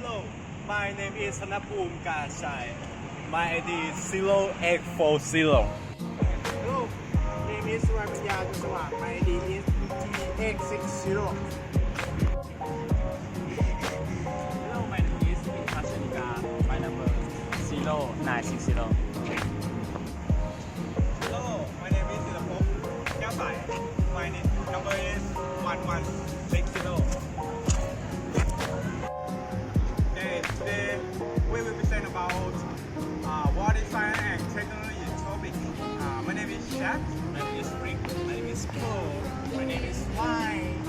Hello, my name is Thanapoom Kachai. My ID is 0840. Hello, name is Ramanya Kusawak. My ID is TX60. Hello, my name is Kashanika. My number 0960. Hello, my name is Thanapoom Kachai. My number is 1160. Today we will present about what is science and technology topic. My name is Catc. My name is Rick. My name is Paul. My name is Wine.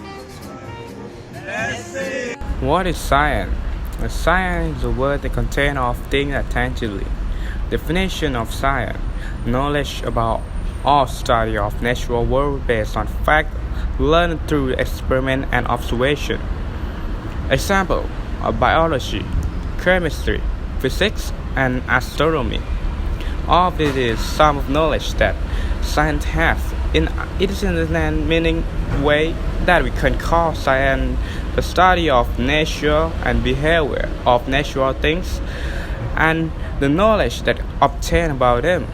Let's see. What is science? Science is a word that contains of things that tangibly. Definition of science: knowledge about all study of natural world based on fact learned through experiment and observation. Example: biology, chemistry, physics, and astronomy. All of it is some of knowledge that science has. It is in a meaning way that we can call science the study of nature and behavior of natural things and the knowledge that obtained about them.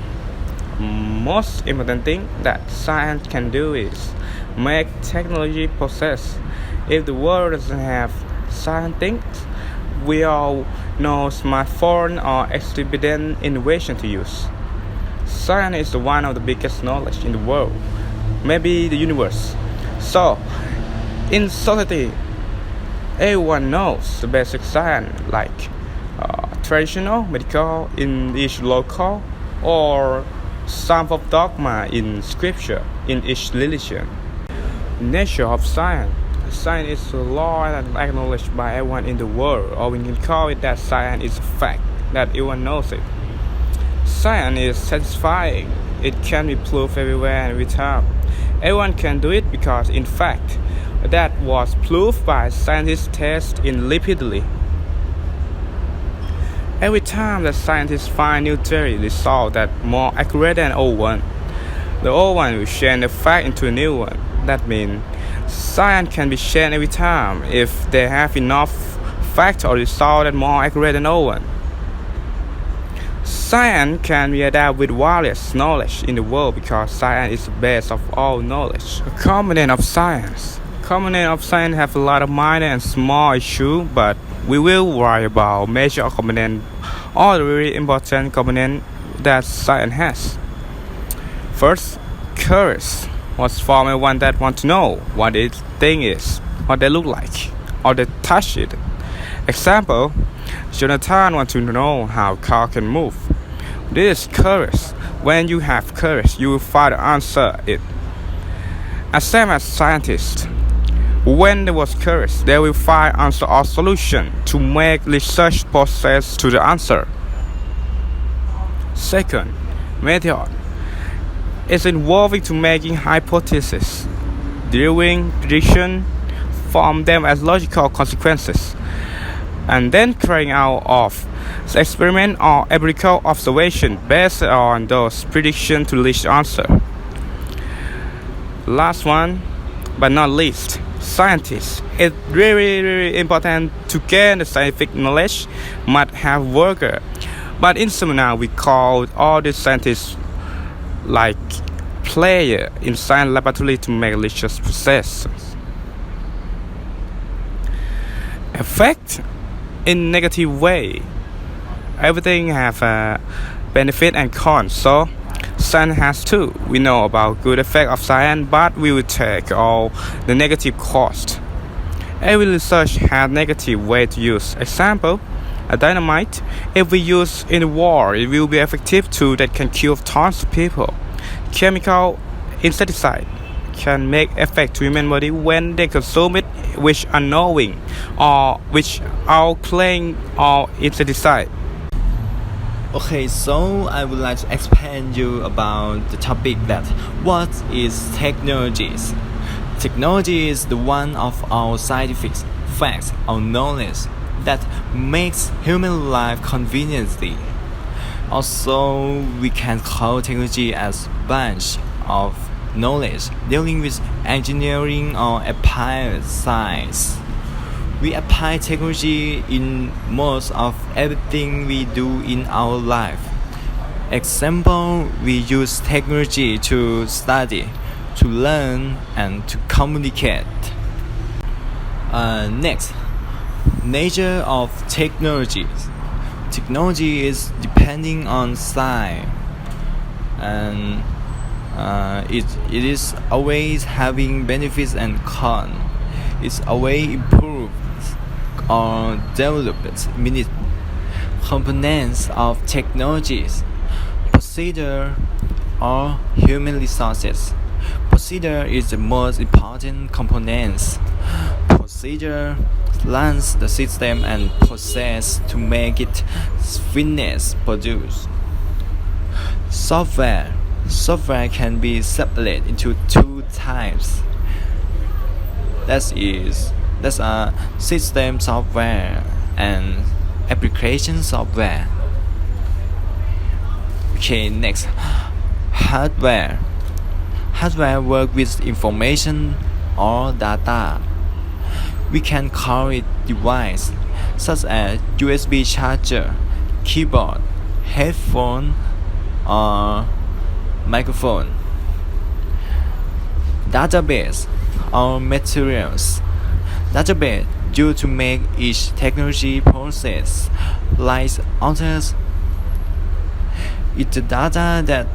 Most important thing that science can do is make technology process. If the world doesn't have science things, we all know smartphone or exhibiting innovation to use. Science is one of the biggest knowledge in the world, maybe the universe. So, in society, everyone knows the basic science like traditional, medical in each local, or some of dogma in scripture in each religion. Nature of science. Science is a law and acknowledged by everyone in the world, or we can call it that science is a fact, that everyone knows it. Science is satisfying. It can be proved everywhere and every time. Everyone can do it because, in fact, that was proved by scientists' tests in repeatedly. Every time that scientists find new theory, they solve that more accurate than old one. The old one will change the fact into a new one. That means science can be changed every time if they have enough facts or result that more accurate than old one. Science can be adapted with various knowledge in the world because science is the base of all knowledge. A component of science. Component of science have a lot of minor and small issues, but we will worry about major component, all the really important component that science has. First, curious. What's for everyone that want to know what this thing is, what they look like, or they touch it. Example, Jonathan wants to know how a car can move. This is curious. When you have courage, you will find the answer it. As same as scientists, when they was curious, they will find answer or solution to make research process to the answer. Second, method. It's involving to making hypotheses, drawing prediction, form them as logical consequences, and then carrying out of the experiment or empirical observation based on those predictions to reach the answer. Last one, but not least, scientists. It's really important to gain the scientific knowledge, must have worker. But in seminar we call all the scientists like player in science laboratory to make research process. Effect in negative way. Everything have a benefit and con, so science has too. We know about good effect of science, but we will take all the negative cost. Every research has negative way to use. Example, a dynamite. If we use in the war, it will be effective too that can kill tons of people. Chemical insecticide can make effect to human body when they consume it, which unknowing or which are playing or insecticide. Okay, so I would like to explain you about the topic that what is technologies. Technology is the one of our scientific facts or knowledge that makes human life conveniently. Also, we can call technology as bunch of knowledge dealing with engineering or applied science. We apply technology in most of everything we do in our life. Example, we use technology to study, to learn, and to communicate. Next, nature of technologies. Technology is depending on science, and it is always having benefits and cons. It's always improved or developed many components of technologies, procedure, or human resources. Procedure is the most important component. Procedure runs the system and process to make it finished produce. Software can be separated into two types. That's system software and application software. Okay, next, hardware. Hardware work with information or data. We can call it device such as USB charger, keyboard, headphone, or microphone. Database or materials. Database used to make each technology process like others. It's the data that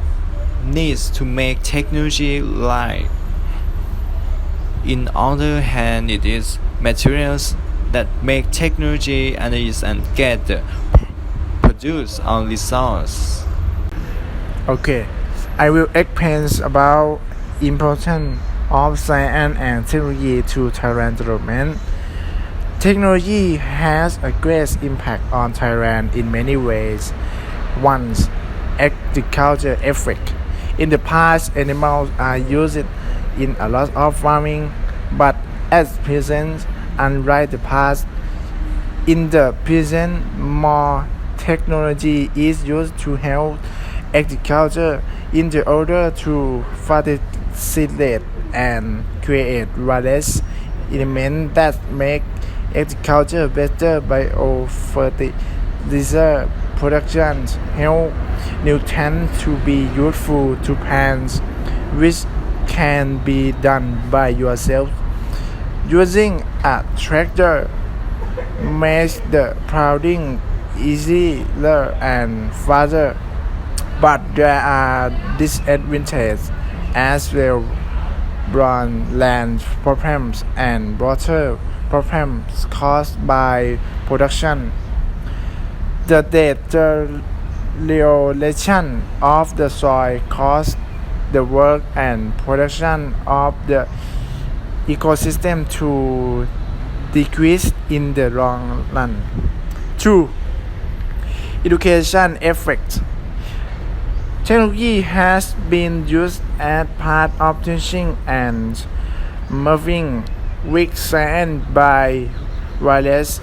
needs to make technology right. In other hand, it is materials that make technology analyze and get produce on resource. Okay, I will explain about importance of science and technology to Thailand development. Technology has a great impact on Thailand in many ways. One, agriculture effect. In the past, animals are used in a lot of farming, but at present, unlike the past, in the present, more technology is used to help agriculture in the order to facilitate and create various elements that make agriculture better. Biofertilizer production help nutrients to be useful to plants, which can be done by yourself. Using a tractor makes the plowing easier and faster, but there are disadvantages as well. Brown land problems and water problems caused by production. The deterioration of the soil causes the work and production of the ecosystem to decrease in the long run. 2. Education effect. Technology has been used as part of teaching and moving with science by various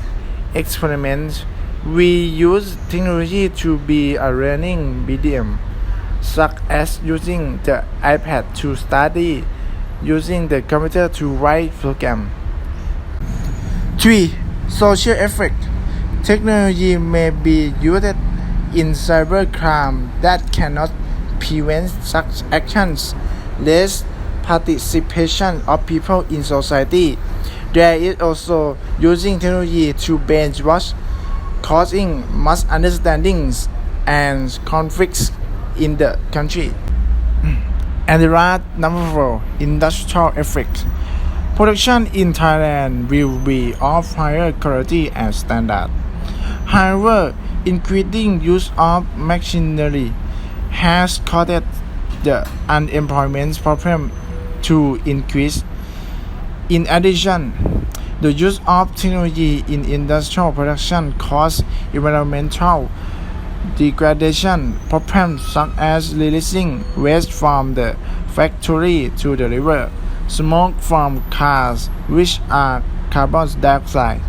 experiments. We use technology to be a learning medium, such as using the iPad to study, using the computer to write programs. 3. Social effect. Technology may be used in cybercrime that cannot prevent such actions. Less participation of people in society. There is also using technology to brainwash, causing misunderstandings and conflicts in the country. And the last, number 4, industrial effect. Production in Thailand will be of higher quality and standard. However, increasing use of machinery has caused the unemployment problem to increase. In addition, the use of technology in industrial production causes environmental degradation problems such as releasing waste from the factory to the river, smoke from cars which are carbon dioxide.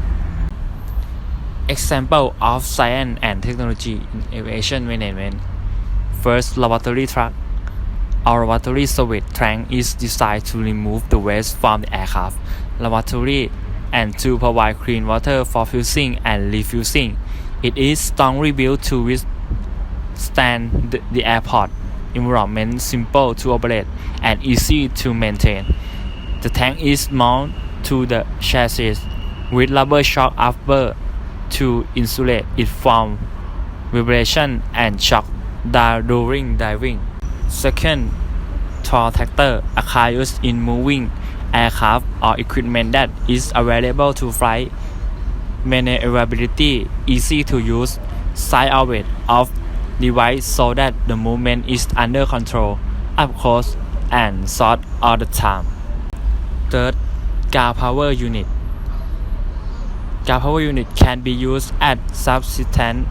Example of science and technology in aviation management. First, laboratory truck. Our laboratory service tank is designed to remove the waste from the aircraft. Laboratory and to provide clean water for fusing and refusing. It is strongly built to withstand the airport environment, simple to operate and easy to maintain. The tank is mounted to the chassis with rubber shock absorber to insulate it from vibration and shock during diving. Second, tow tractor, a car used in moving aircraft or equipment that is available to fly. Maneuverability, easy to use, side orbit of device so that the movement is under control, up close and short all the time. Third, car power unit. Car power unit can be used as substitute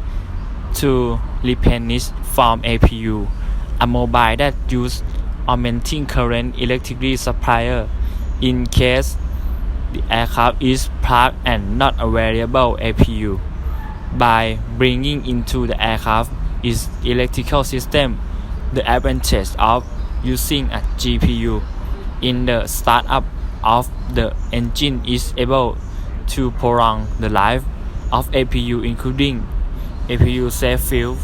to replenish from APU, a mobile that uses augmenting current electricity supplier in case the aircraft is parked and not available APU. By bringing into the aircraft its electrical system, the advantage of using a GPU in the startup of the engine is able to prolong the life of APU, including APU safe fuel